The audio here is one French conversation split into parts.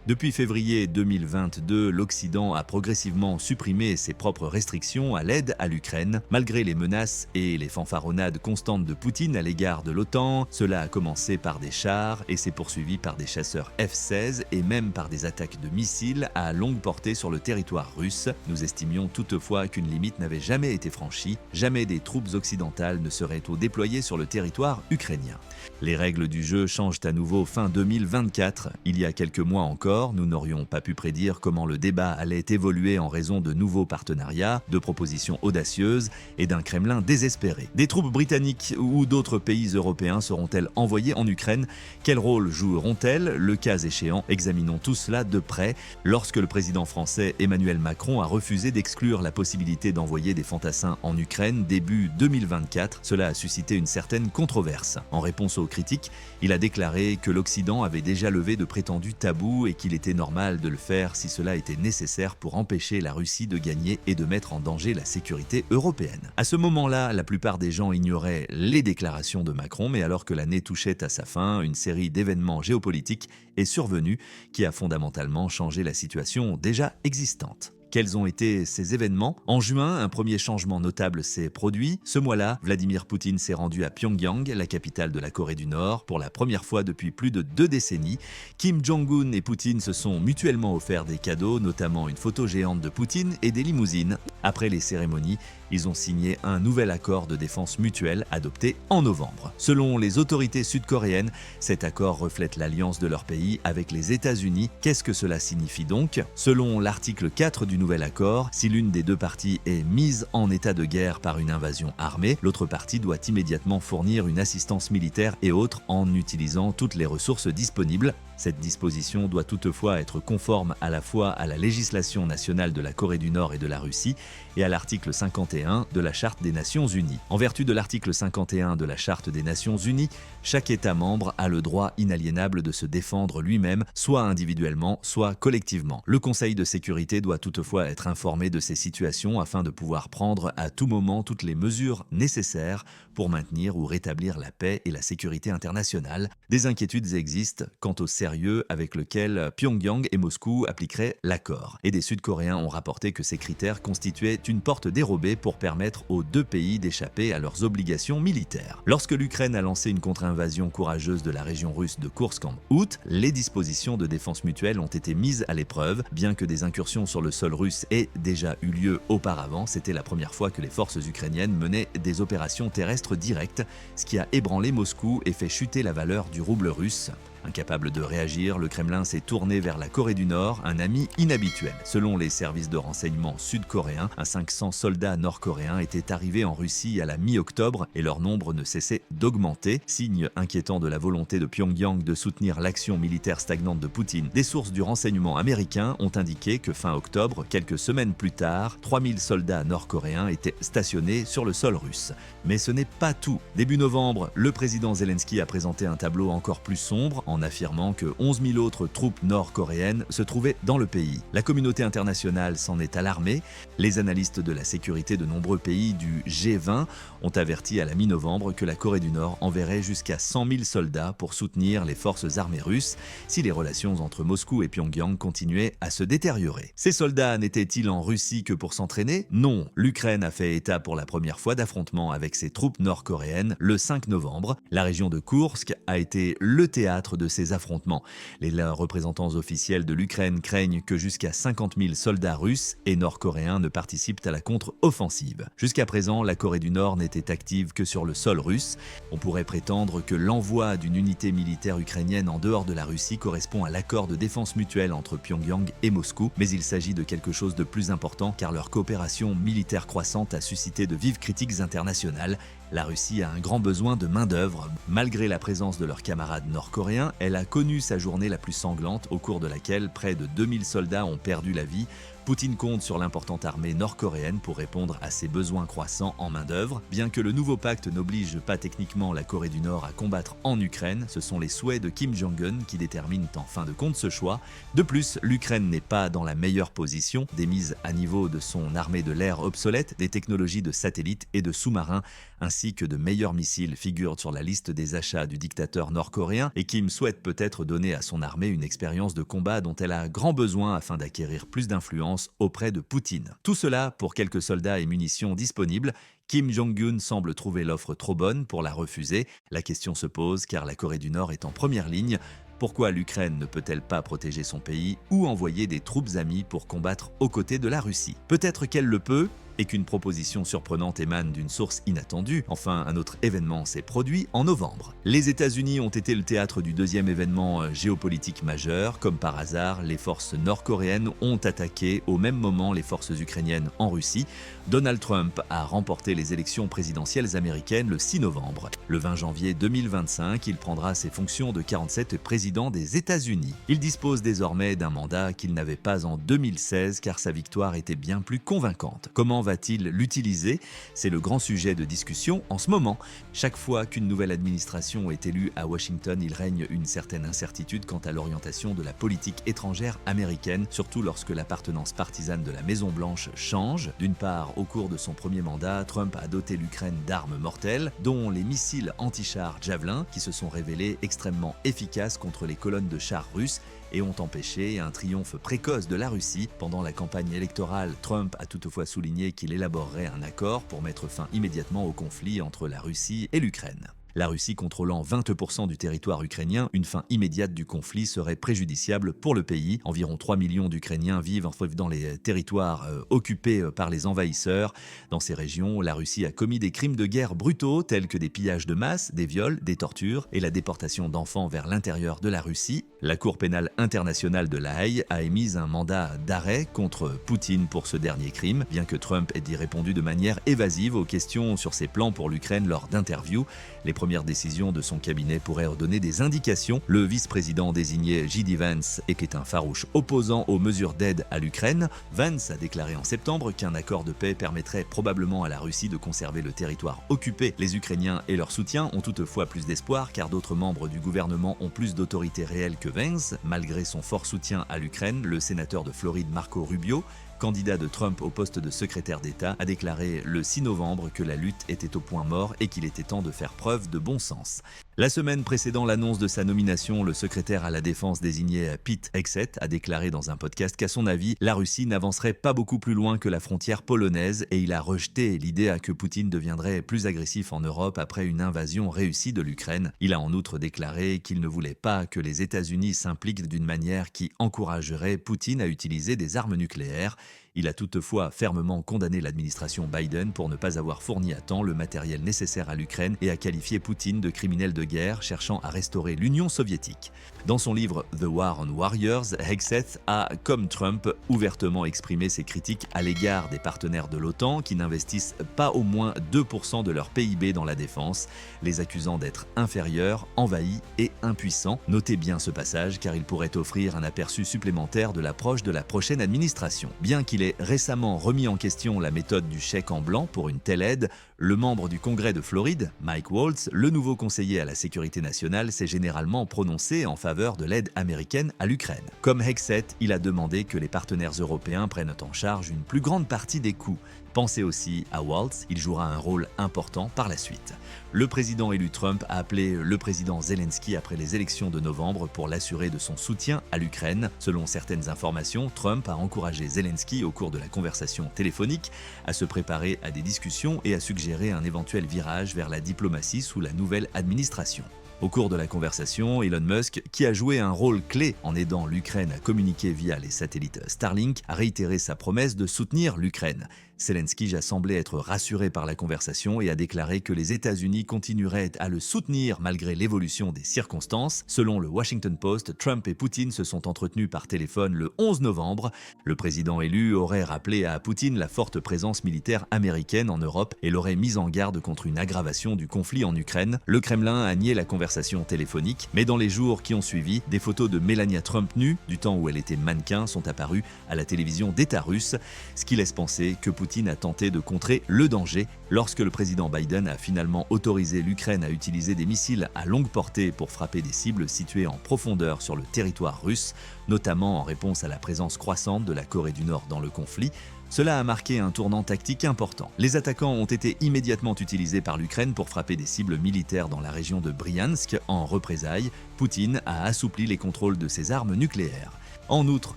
Depuis février 2022, l'Occident a progressivement supprimé ses propres restrictions à l'aide à l'Ukraine, malgré les menaces et les fanfaronnades constantes de Poutine à l'égard de l'OTAN. Cela a commencé par des chars et s'est poursuivi par des chasseurs F-16 et même par des attaques de missiles à longue portée sur le territoire russe. Nous estimions toutefois qu'une limite n'avait jamais été franchie, jamais des troupes occidentales ne seraient déployées sur le territoire ukrainien. Les règles du jeu changent à nouveau fin 2024. Il y a quelques mois encore, nous n'aurions pas pu prédire comment le débat allait évoluer en raison de nouveaux partenariats, de propositions audacieuses et d'un Kremlin désespéré. Des troupes britanniques ou d'autres pays européens seront-elles envoyées en Ukraine? Quel rôle joueront-elles? Le cas échéant, examinons tout cela de près lorsque le président français Emmanuel Macron a refusé d'exclure la possibilité d'envoyer des fantassins en Ukraine début 2024. Cela a suscité une certaine controverse. En réponse aux critiques, il a déclaré que l'Occident avait déjà levé de prétendus tabous et qu'il était normal de le faire si cela était nécessaire pour empêcher la Russie de gagner et de mettre en danger la sécurité européenne. À ce moment-là, la plupart des gens ignoraient les déclarations de Macron, mais alors que l'année touchait à sa fin, une série d'événements géopolitiques est survenue qui a fondamentalement changé la situation déjà existante. Quels ont été ces événements? En juin, un premier changement notable s'est produit. Ce mois-là, Vladimir Poutine s'est rendu à Pyongyang, la capitale de la Corée du Nord, pour la première fois depuis plus de 2 décennies. Kim Jong-un et Poutine se sont mutuellement offerts des cadeaux, notamment une photo géante de Poutine et des limousines. Après les cérémonies, ils ont signé un nouvel accord de défense mutuelle adopté en novembre. Selon les autorités sud-coréennes, cet accord reflète l'alliance de leur pays avec les États-Unis. Qu'est-ce que cela signifie donc? Selon l'article 4 du nouvel accord, si l'une des deux parties est mise en état de guerre par une invasion armée, l'autre partie doit immédiatement fournir une assistance militaire et autres en utilisant toutes les ressources disponibles. Cette disposition doit toutefois être conforme à la fois à la législation nationale de la Corée du Nord et de la Russie et à l'article 51 de la Charte des Nations Unies. En vertu de l'article 51 de la Charte des Nations Unies, chaque État membre a le droit inaliénable de se défendre lui-même, soit individuellement, soit collectivement. Le Conseil de sécurité doit toutefois être informé de ces situations afin de pouvoir prendre à tout moment toutes les mesures nécessaires pour maintenir ou rétablir la paix et la sécurité internationale. Des inquiétudes existent quant au sérieux avec lequel Pyongyang et Moscou appliqueraient l'accord. Et des Sud-Coréens ont rapporté que ces critères constituaient une porte dérobée pour permettre aux deux pays d'échapper à leurs obligations militaires. Lorsque l'Ukraine a lancé une contre-invasion courageuse de la région russe de Koursk en août, les dispositions de défense mutuelle ont été mises à l'épreuve. Bien que des incursions sur le sol russe aient déjà eu lieu auparavant, c'était la première fois que les forces ukrainiennes menaient des opérations terrestres directes, ce qui a ébranlé Moscou et fait chuter la valeur du rouble russe. Incapable de réagir, le Kremlin s'est tourné vers la Corée du Nord, un ami inhabituel. Selon les services de renseignement sud-coréens, 500 soldats nord-coréens étaient arrivés en Russie à la mi-octobre et leur nombre ne cessait d'augmenter, signe inquiétant de la volonté de Pyongyang de soutenir l'action militaire stagnante de Poutine. Des sources du renseignement américain ont indiqué que fin octobre, quelques semaines plus tard, 3000 soldats nord-coréens étaient stationnés sur le sol russe. Mais ce n'est pas tout. Début novembre, le président Zelensky a présenté un tableau encore plus sombre en affirmant que 11 000 autres troupes nord-coréennes se trouvaient dans le pays. La communauté internationale s'en est alarmée. Les analystes de la sécurité de nombreux pays du G20 ont averti à la mi-novembre que la Corée du Nord enverrait jusqu'à 100 000 soldats pour soutenir les forces armées russes si les relations entre Moscou et Pyongyang continuaient à se détériorer. Ces soldats n'étaient-ils en Russie que pour s'entraîner? Non, l'Ukraine a fait état pour la première fois d'affrontements avec ses troupes nord-coréennes le 5 novembre. La région de Koursk a été le théâtre de ces affrontements. Les représentants officiels de l'Ukraine craignent que jusqu'à 50 000 soldats russes et nord-coréens ne participent à la contre-offensive. Jusqu'à présent, la Corée du Nord n'était active que sur le sol russe. On pourrait prétendre que l'envoi d'une unité militaire ukrainienne en dehors de la Russie correspond à l'accord de défense mutuelle entre Pyongyang et Moscou, mais il s'agit de quelque chose de plus important car leur coopération militaire croissante a suscité de vives critiques internationales. La Russie a un grand besoin de main-d'œuvre. Malgré la présence de leurs camarades nord-coréens, elle a connu sa journée la plus sanglante au cours de laquelle près de 2000 soldats ont perdu la vie Poutine compte sur l'importante armée nord-coréenne pour répondre à ses besoins croissants en main-d'œuvre. Bien que le nouveau pacte n'oblige pas techniquement la Corée du Nord à combattre en Ukraine, ce sont les souhaits de Kim Jong-un qui déterminent en fin de compte ce choix. De plus, l'Ukraine n'est pas dans la meilleure position, des mises à niveau de son armée de l'air obsolète, des technologies de satellites et de sous-marins, ainsi que de meilleurs missiles figurent sur la liste des achats du dictateur nord-coréen, et Kim souhaite peut-être donner à son armée une expérience de combat dont elle a grand besoin afin d'acquérir plus d'influence auprès de Poutine. Tout cela pour quelques soldats et munitions disponibles. Kim Jong-un semble trouver l'offre trop bonne pour la refuser. La question se pose car la Corée du Nord est en première ligne. Pourquoi l'Ukraine ne peut-elle pas protéger son pays ou envoyer des troupes amies pour combattre aux côtés de la Russie? Peut-être qu'elle le peut, et qu'une proposition surprenante émane d'une source inattendue. Enfin, un autre événement s'est produit en novembre. Les États-Unis ont été le théâtre du deuxième événement géopolitique majeur. Comme par hasard, les forces nord-coréennes ont attaqué au même moment les forces ukrainiennes en Russie. Donald Trump a remporté les élections présidentielles américaines le 6 novembre. Le 20 janvier 2025, il prendra ses fonctions de 47 président des États-Unis. Il dispose désormais d'un mandat qu'il n'avait pas en 2016 car sa victoire était bien plus convaincante. Comment va-t-il l'utiliser? C'est le grand sujet de discussion en ce moment. Chaque fois qu'une nouvelle administration est élue à Washington, il règne une certaine incertitude quant à l'orientation de la politique étrangère américaine, surtout lorsque l'appartenance partisane de la Maison-Blanche change. D'une part, au cours de son premier mandat, Trump a doté l'Ukraine d'armes mortelles, dont les missiles anti-chars Javelin, qui se sont révélés extrêmement efficaces contre les colonnes de chars russes et ont empêché un triomphe précoce de la Russie. Pendant la campagne électorale, Trump a toutefois souligné qu'il élaborerait un accord pour mettre fin immédiatement au conflit entre la Russie et l'Ukraine. La Russie contrôlant 20% du territoire ukrainien, une fin immédiate du conflit serait préjudiciable pour le pays. Environ 3 millions d'Ukrainiens vivent dans les territoires occupés par les envahisseurs. Dans ces régions, la Russie a commis des crimes de guerre brutaux tels que des pillages de masse, des viols, des tortures et la déportation d'enfants vers l'intérieur de la Russie. La Cour pénale internationale de La Haye a émis un mandat d'arrêt contre Poutine pour ce dernier crime, bien que Trump ait répondu de manière évasive aux questions sur ses plans pour l'Ukraine lors d'interviews. Les premières décisions de son cabinet pourraient donner des indications. Le vice-président désigné J.D. Vance est un farouche opposant aux mesures d'aide à l'Ukraine. Vance a déclaré en septembre qu'un accord de paix permettrait probablement à la Russie de conserver le territoire occupé. Les Ukrainiens et leur soutien ont toutefois plus d'espoir car d'autres membres du gouvernement ont plus d'autorité réelle que Vance. Malgré son fort soutien à l'Ukraine, le sénateur de Floride Marco Rubio, candidat de Trump au poste de secrétaire d'État, a déclaré le 6 novembre que la lutte était au point mort et qu'il était temps de faire preuve de bon sens. La semaine précédant l'annonce de sa nomination, le secrétaire à la défense désigné Pete Hegseth a déclaré dans un podcast qu'à son avis, la Russie n'avancerait pas beaucoup plus loin que la frontière polonaise et il a rejeté l'idée que Poutine deviendrait plus agressif en Europe après une invasion réussie de l'Ukraine. Il a en outre déclaré qu'il ne voulait pas que les États-Unis s'impliquent d'une manière qui encouragerait Poutine à utiliser des armes nucléaires. Il a toutefois fermement condamné l'administration Biden pour ne pas avoir fourni à temps le matériel nécessaire à l'Ukraine et a qualifié Poutine de criminel de guerre cherchant à restaurer l'Union soviétique. Dans son livre The War on Warriors, Hegseth a, comme Trump, ouvertement exprimé ses critiques à l'égard des partenaires de l'OTAN qui n'investissent pas au moins 2% de leur PIB dans la défense, les accusant d'être inférieurs, envahis et impuissants. Notez bien ce passage car il pourrait offrir un aperçu supplémentaire de l'approche de la prochaine administration. Bien qu'il ait récemment remis en question la méthode du chèque en blanc pour une telle aide, le membre du Congrès de Floride, Mike Waltz, le nouveau conseiller à la sécurité nationale, s'est généralement prononcé en faveur de l'aide américaine à l'Ukraine. Comme Hegseth, il a demandé que les partenaires européens prennent en charge une plus grande partie des coûts. Pensez aussi à Waltz, il jouera un rôle important par la suite. Le président élu Trump a appelé le président Zelensky après les élections de novembre pour l'assurer de son soutien à l'Ukraine. Selon certaines informations, Trump a encouragé Zelensky au cours de la conversation téléphonique à se préparer à des discussions et à suggérer un éventuel virage vers la diplomatie sous la nouvelle administration. Au cours de la conversation, Elon Musk, qui a joué un rôle clé en aidant l'Ukraine à communiquer via les satellites Starlink, a réitéré sa promesse de soutenir l'Ukraine. Zelensky a semblé être rassuré par la conversation et a déclaré que les États-Unis continueraient à le soutenir malgré l'évolution des circonstances. Selon le Washington Post, Trump et Poutine se sont entretenus par téléphone le 11 novembre. Le président élu aurait rappelé à Poutine la forte présence militaire américaine en Europe et l'aurait mis en garde contre une aggravation du conflit en Ukraine. Le Kremlin a nié la conversation téléphonique, mais dans les jours qui ont suivi, des photos de Melania Trump nue, du temps où elle était mannequin, sont apparues à la télévision d'État russe, ce qui laisse penser que Poutine a tenté de contrer le danger lorsque le président Biden a finalement autorisé l'Ukraine à utiliser des missiles à longue portée pour frapper des cibles situées en profondeur sur le territoire russe, notamment en réponse à la présence croissante de la Corée du Nord dans le conflit. Cela a marqué un tournant tactique important. Les attaquants ont été immédiatement utilisés par l'Ukraine pour frapper des cibles militaires dans la région de Bryansk. En représailles, Poutine a assoupli les contrôles de ses armes nucléaires. En outre,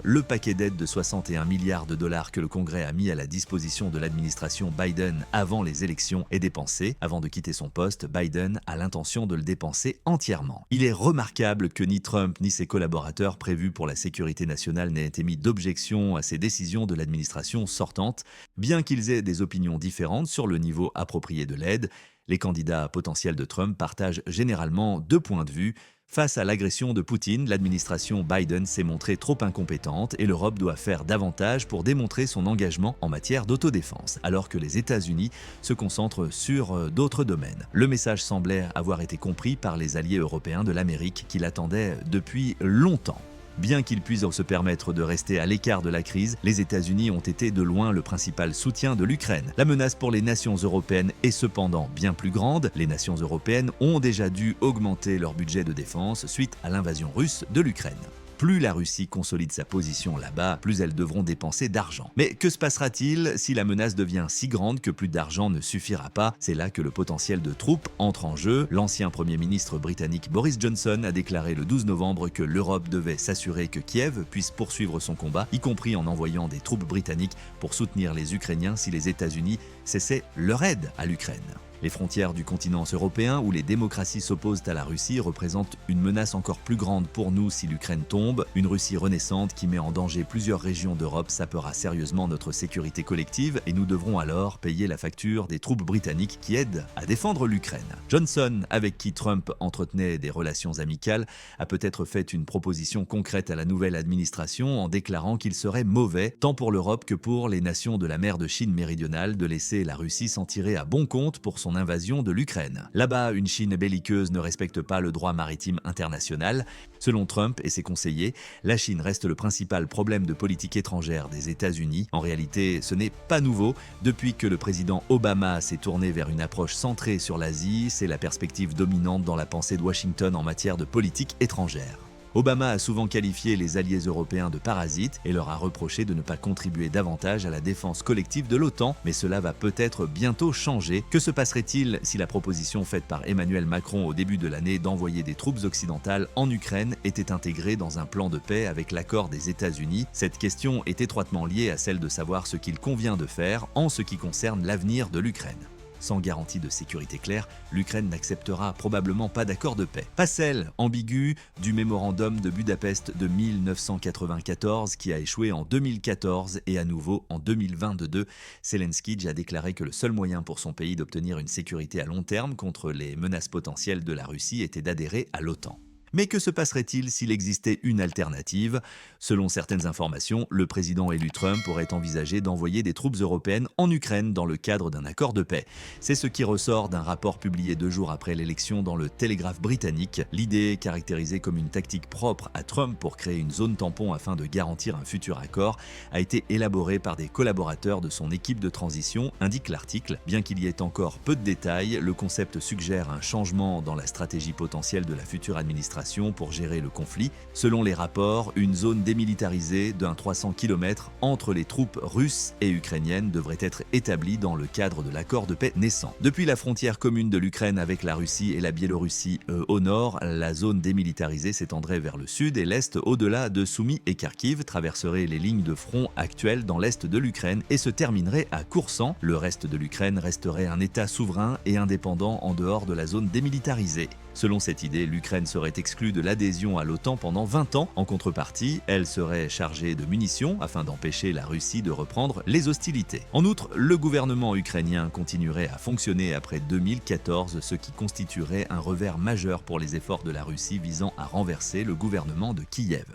le paquet d'aide de 61 milliards de dollars que le Congrès a mis à la disposition de l'administration Biden avant les élections est dépensé. Avant de quitter son poste, Biden a l'intention de le dépenser entièrement. Il est remarquable que ni Trump ni ses collaborateurs prévus pour la sécurité nationale n'aient émis d'objection à ces décisions de l'administration sortante, bien qu'ils aient des opinions différentes sur le niveau approprié de l'aide. Les candidats potentiels de Trump partagent généralement deux points de vue. Face à l'agression de Poutine, l'administration Biden s'est montrée trop incompétente et l'Europe doit faire davantage pour démontrer son engagement en matière d'autodéfense, alors que les États-Unis se concentrent sur d'autres domaines. Le message semblait avoir été compris par les alliés européens de l'Amérique qui l'attendaient depuis longtemps. Bien qu'ils puissent se permettre de rester à l'écart de la crise, les États-Unis ont été de loin le principal soutien de l'Ukraine. La menace pour les nations européennes est cependant bien plus grande. Les nations européennes ont déjà dû augmenter leur budget de défense suite à l'invasion russe de l'Ukraine. Plus la Russie consolide sa position là-bas, plus elles devront dépenser d'argent. Mais que se passera-t-il si la menace devient si grande que plus d'argent ne suffira pas? C'est là que le potentiel de troupes entre en jeu. L'ancien Premier ministre britannique Boris Johnson a déclaré le 12 novembre que l'Europe devait s'assurer que Kiev puisse poursuivre son combat, y compris en envoyant des troupes britanniques pour soutenir les Ukrainiens si les États-Unis cessaient leur aide à l'Ukraine. Les frontières du continent européen, où les démocraties s'opposent à la Russie, représentent une menace encore plus grande pour nous si l'Ukraine tombe. Une Russie renaissante qui met en danger plusieurs régions d'Europe sapera sérieusement notre sécurité collective et nous devrons alors payer la facture des troupes britanniques qui aident à défendre l'Ukraine. Johnson, avec qui Trump entretenait des relations amicales, a peut-être fait une proposition concrète à la nouvelle administration en déclarant qu'il serait mauvais, tant pour l'Europe que pour les nations de la mer de Chine méridionale, de laisser la Russie s'en tirer à bon compte pour son invasion de l'Ukraine. Là-bas, une Chine belliqueuse ne respecte pas le droit maritime international. Selon Trump et ses conseillers, la Chine reste le principal problème de politique étrangère des États-Unis. En réalité, ce n'est pas nouveau. Depuis que le président Obama s'est tourné vers une approche centrée sur l'Asie, c'est la perspective dominante dans la pensée de Washington en matière de politique étrangère. Obama a souvent qualifié les alliés européens de parasites et leur a reproché de ne pas contribuer davantage à la défense collective de l'OTAN, mais cela va peut-être bientôt changer. Que se passerait-il si la proposition faite par Emmanuel Macron au début de l'année d'envoyer des troupes occidentales en Ukraine était intégrée dans un plan de paix avec l'accord des États-Unis? Cette question est étroitement liée à celle de savoir ce qu'il convient de faire en ce qui concerne l'avenir de l'Ukraine. Sans garantie de sécurité claire, l'Ukraine n'acceptera probablement pas d'accord de paix. Pas celle, ambiguë, du mémorandum de Budapest de 1994 qui a échoué en 2014 et à nouveau en 2022. Zelensky a déclaré que le seul moyen pour son pays d'obtenir une sécurité à long terme contre les menaces potentielles de la Russie était d'adhérer à l'OTAN. Mais que se passerait-il s'il existait une alternative? Selon certaines informations, le président élu Trump aurait envisagé d'envoyer des troupes européennes en Ukraine dans le cadre d'un accord de paix. C'est ce qui ressort d'un rapport publié 2 jours après l'élection dans le Télégraphe britannique. L'idée, caractérisée comme une tactique propre à Trump pour créer une zone tampon afin de garantir un futur accord, a été élaborée par des collaborateurs de son équipe de transition, indique l'article. Bien qu'il y ait encore peu de détails, le concept suggère un changement dans la stratégie potentielle de la future administration pour gérer le conflit. Selon les rapports, une zone démilitarisée d'un 300 km entre les troupes russes et ukrainiennes devrait être établie dans le cadre de l'accord de paix naissant. Depuis la frontière commune de l'Ukraine avec la Russie et la Biélorussie au nord, la zone démilitarisée s'étendrait vers le sud et l'est au-delà de Soumy et Kharkiv, traverserait les lignes de front actuelles dans l'est de l'Ukraine et se terminerait à Koursan. Le reste de l'Ukraine resterait un État souverain et indépendant en dehors de la zone démilitarisée. Selon cette idée, l'Ukraine serait exclue de l'adhésion à l'OTAN pendant 20 ans. En contrepartie, elle serait chargée de munitions afin d'empêcher la Russie de reprendre les hostilités. En outre, le gouvernement ukrainien continuerait à fonctionner après 2014, ce qui constituerait un revers majeur pour les efforts de la Russie visant à renverser le gouvernement de Kiev.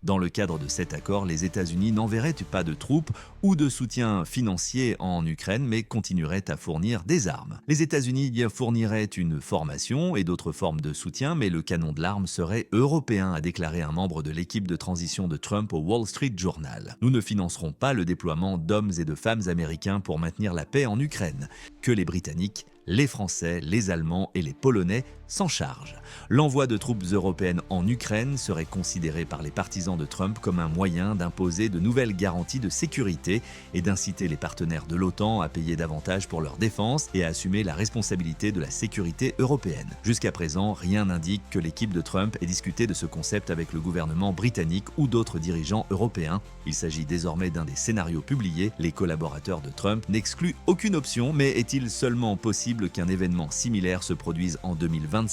Dans le cadre de cet accord, les États-Unis n'enverraient pas de troupes ou de soutien financier en Ukraine, mais continueraient à fournir des armes. Les États-Unis fourniraient une formation et d'autres formes de soutien, mais le canon de l'arme serait européen, a déclaré un membre de l'équipe de transition de Trump au Wall Street Journal. Nous ne financerons pas le déploiement d'hommes et de femmes américains pour maintenir la paix en Ukraine, que les Britanniques, les Français, les Allemands et les Polonais s'en chargent. L'envoi de troupes européennes en Ukraine serait considéré par les partisans de Trump comme un moyen d'imposer de nouvelles garanties de sécurité et d'inciter les partenaires de l'OTAN à payer davantage pour leur défense et à assumer la responsabilité de la sécurité européenne. Jusqu'à présent, rien n'indique que l'équipe de Trump ait discuté de ce concept avec le gouvernement britannique ou d'autres dirigeants européens. Il s'agit désormais d'un des scénarios publiés. Les collaborateurs de Trump n'excluent aucune option, mais est-il seulement possible qu'un événement similaire se produise en 2025.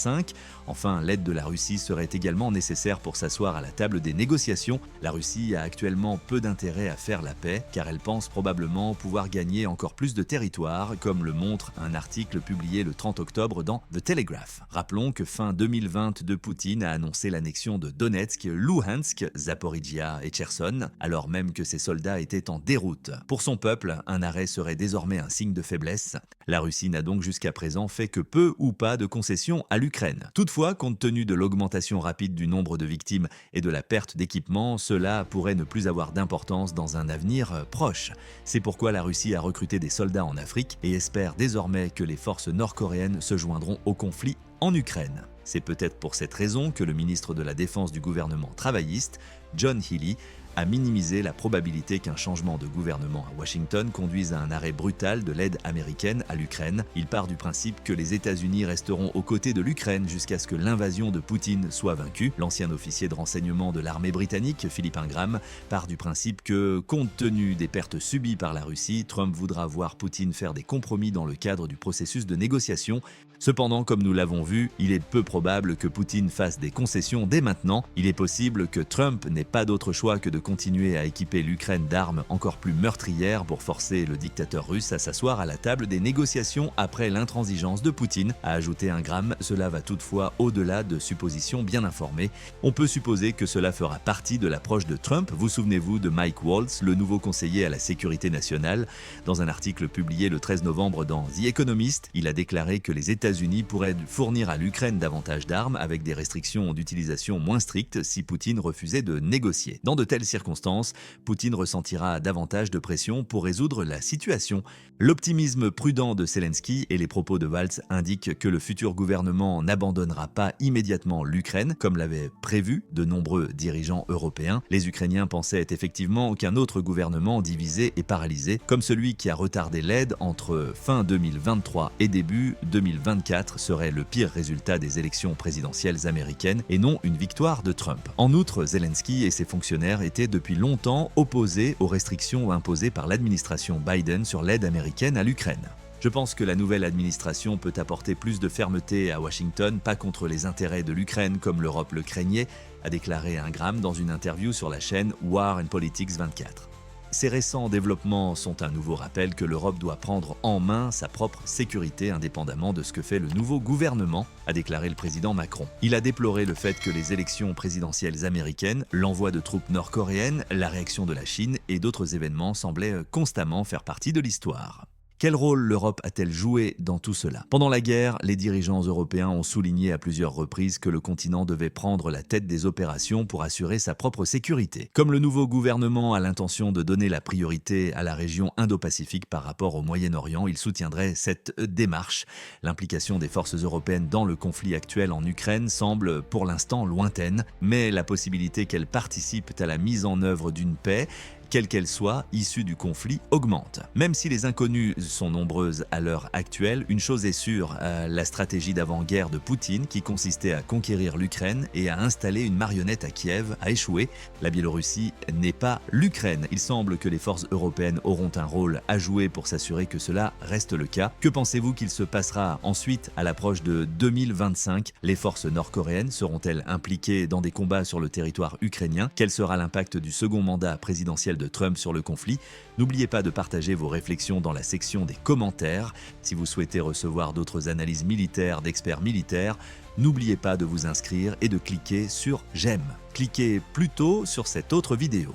Enfin, l'aide de la Russie serait également nécessaire pour s'asseoir à la table des négociations. La Russie a actuellement peu d'intérêt à faire la paix, car elle pense probablement pouvoir gagner encore plus de territoire, comme le montre un article publié le 30 octobre dans The Telegraph. Rappelons que fin 2022, Poutine a annoncé l'annexion de Donetsk, Luhansk, Zaporizhia et Kherson, alors même que ses soldats étaient en déroute. Pour son peuple, un arrêt serait désormais un signe de faiblesse. La Russie n'a donc jusqu'à présent fait que peu ou pas de concessions à l'Ukraine. Toutefois, compte tenu de l'augmentation rapide du nombre de victimes et de la perte d'équipements, cela pourrait ne plus avoir d'importance dans un avenir proche. C'est pourquoi la Russie a recruté des soldats en Afrique et espère désormais que les forces nord-coréennes se joindront au conflit en Ukraine. C'est peut-être pour cette raison que le ministre de la Défense du gouvernement travailliste, John Healey, a minimisé la probabilité qu'un changement de gouvernement à Washington conduise à un arrêt brutal de l'aide américaine à l'Ukraine. Il part du principe que les États-Unis resteront aux côtés de l'Ukraine jusqu'à ce que l'invasion de Poutine soit vaincue. L'ancien officier de renseignement de l'armée britannique, Philip Ingram, part du principe que, compte tenu des pertes subies par la Russie, Trump voudra voir Poutine faire des compromis dans le cadre du processus de négociation. Cependant, comme nous l'avons vu, il est peu probable que Poutine fasse des concessions dès maintenant. Il est possible que Trump n'ait pas d'autre choix que de continuer à équiper l'Ukraine d'armes encore plus meurtrières pour forcer le dictateur russe à s'asseoir à la table des négociations après l'intransigeance de Poutine, a ajouté Ingram. Cela va toutefois au-delà de suppositions bien informées. On peut supposer que cela fera partie de l'approche de Trump. Vous souvenez-vous de Mike Waltz, le nouveau conseiller à la sécurité nationale? Dans un article publié le 13 novembre dans The Economist, il a déclaré que les États-Unis pourraient fournir à l'Ukraine davantage d'armes avec des restrictions d'utilisation moins strictes si Poutine refusait de négocier. Dans de telles circonstances, Poutine ressentira davantage de pression pour résoudre la situation. L'optimisme prudent de Zelensky et les propos de Waltz indiquent que le futur gouvernement n'abandonnera pas immédiatement l'Ukraine, comme l'avaient prévu de nombreux dirigeants européens. Les Ukrainiens pensaient effectivement qu'un autre gouvernement divisé et paralysé, comme celui qui a retardé l'aide entre fin 2023 et début 2024, serait le pire résultat des élections présidentielles américaines et non une victoire de Trump. En outre, Zelensky et ses fonctionnaires étaient depuis longtemps opposés aux restrictions imposées par l'administration Biden sur l'aide américaine à l'Ukraine. Je pense que la nouvelle administration peut apporter plus de fermeté à Washington, pas contre les intérêts de l'Ukraine comme l'Europe le craignait, a déclaré Ingram dans une interview sur la chaîne War and Politics 24. Ces récents développements sont un nouveau rappel que l'Europe doit prendre en main sa propre sécurité indépendamment de ce que fait le nouveau gouvernement, a déclaré le président Macron. Il a déploré le fait que les élections présidentielles américaines, l'envoi de troupes nord-coréennes, la réaction de la Chine et d'autres événements semblaient constamment faire partie de l'histoire. Quel rôle l'Europe a-t-elle joué dans tout cela? Pendant la guerre, les dirigeants européens ont souligné à plusieurs reprises que le continent devait prendre la tête des opérations pour assurer sa propre sécurité. Comme le nouveau gouvernement a l'intention de donner la priorité à la région Indo-Pacifique par rapport au Moyen-Orient, il soutiendrait cette démarche. L'implication des forces européennes dans le conflit actuel en Ukraine semble pour l'instant lointaine, mais la possibilité qu'elles participent à la mise en œuvre d'une paix quelle qu'elle soit, issue du conflit, augmente. Même si les inconnues sont nombreuses à l'heure actuelle, une chose est sûre, la stratégie d'avant-guerre de Poutine, qui consistait à conquérir l'Ukraine et à installer une marionnette à Kiev, a échoué. La Biélorussie n'est pas l'Ukraine. Il semble que les forces européennes auront un rôle à jouer pour s'assurer que cela reste le cas. Que pensez-vous qu'il se passera ensuite à l'approche de 2025? Les forces nord-coréennes seront-elles impliquées dans des combats sur le territoire ukrainien? Quel sera l'impact du second mandat présidentiel de Trump sur le conflit? N'oubliez pas de partager vos réflexions dans la section des commentaires. Si vous souhaitez recevoir d'autres analyses militaires d'experts militaires, n'oubliez pas de vous inscrire et de cliquer sur j'aime. Cliquez plutôt sur cette autre vidéo.